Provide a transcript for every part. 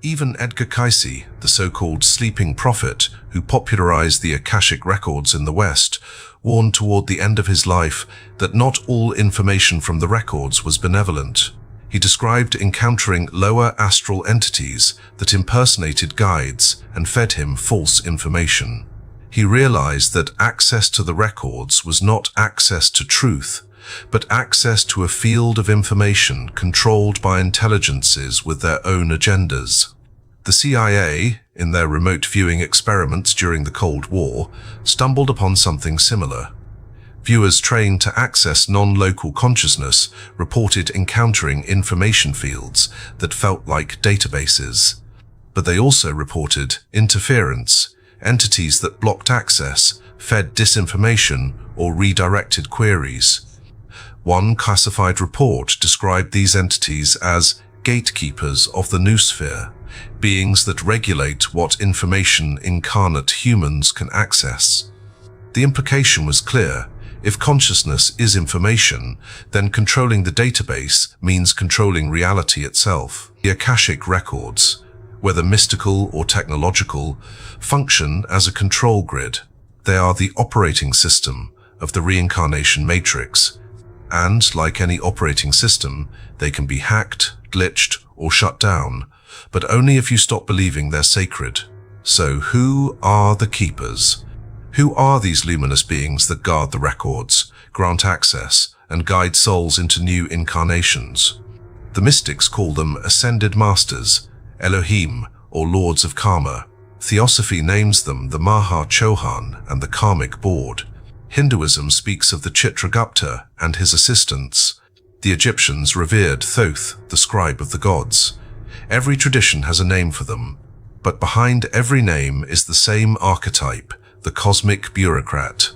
Even Edgar Cayce, the so-called sleeping prophet who popularized the Akashic records in the West, warned toward the end of his life that not all information from the records was benevolent. He described encountering lower astral entities that impersonated guides and fed him false information. He realized that access to the records was not access to truth, but access to a field of information controlled by intelligences with their own agendas. The CIA, in their remote viewing experiments during the Cold War, stumbled upon something similar. Viewers trained to access non-local consciousness reported encountering information fields that felt like databases. But they also reported interference, entities that blocked access, fed disinformation, or redirected queries. One classified report described these entities as gatekeepers of the noosphere, beings that regulate what information incarnate humans can access. The implication was clear. If consciousness is information, then controlling the database means controlling reality itself. The Akashic records, whether mystical or technological, function as a control grid. They are the operating system of the reincarnation matrix. And, like any operating system, they can be hacked, glitched, or shut down, but only if you stop believing they're sacred. So who are the keepers? Who are these luminous beings that guard the records, grant access, and guide souls into new incarnations? The mystics call them ascended masters, Elohim, or lords of karma. Theosophy names them the Maha Chohan and the Karmic Board. Hinduism speaks of the Chitragupta and his assistants. The Egyptians revered Thoth, the scribe of the gods. Every tradition has a name for them, but behind every name is the same archetype, the cosmic bureaucrat.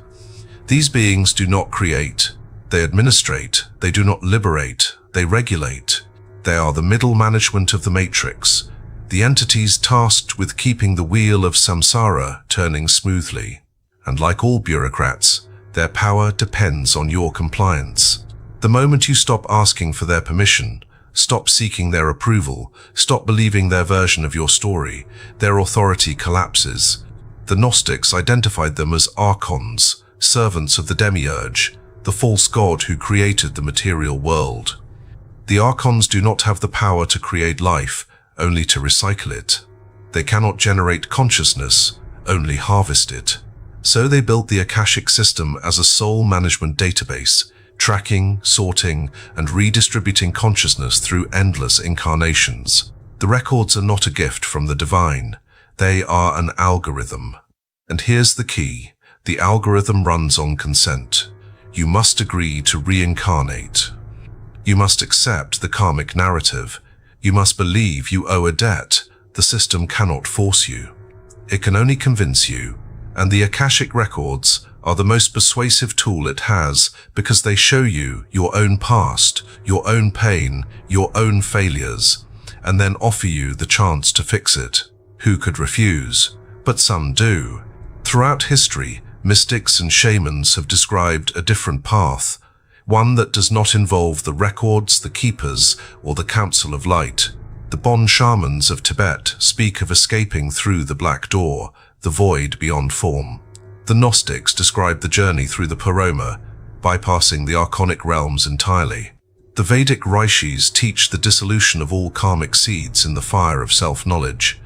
These beings do not create, they administrate, they do not liberate, they regulate. They are the middle management of the matrix, the entities tasked with keeping the wheel of samsara turning smoothly. And like all bureaucrats, their power depends on your compliance. The moment you stop asking for their permission, stop seeking their approval, stop believing their version of your story, their authority collapses. The Gnostics identified them as archons, servants of the demiurge, the false god who created the material world. The archons do not have the power to create life, only to recycle it. They cannot generate consciousness, only harvest it. So they built the Akashic system as a soul management database, tracking, sorting, and redistributing consciousness through endless incarnations. The records are not a gift from the divine. They are an algorithm. And here's the key. The algorithm runs on consent. You must agree to reincarnate. You must accept the karmic narrative. You must believe you owe a debt. The system cannot force you. It can only convince you. And the Akashic records are the most persuasive tool it has because they show you your own past, your own pain, your own failures, and then offer you the chance to fix it. Who could refuse? But some do. Throughout history, mystics and shamans have described a different path, one that does not involve the records, the keepers, or the Council of Light. The Bon shamans of Tibet speak of escaping through the black door, the void beyond form. The Gnostics describe the journey through the Paroma, bypassing the archonic realms entirely. The Vedic rishis teach the dissolution of all karmic seeds in the fire of self-knowledge.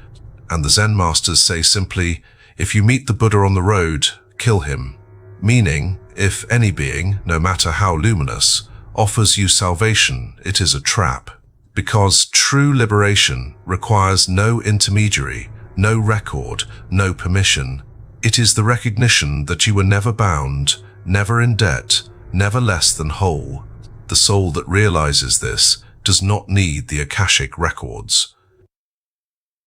And the Zen masters say simply, if you meet the Buddha on the road, kill him. Meaning, if any being, no matter how luminous, offers you salvation, it is a trap. Because true liberation requires no intermediary, no record, no permission. It is the recognition that you were never bound, never in debt, never less than whole. The soul that realizes this does not need the Akashic records.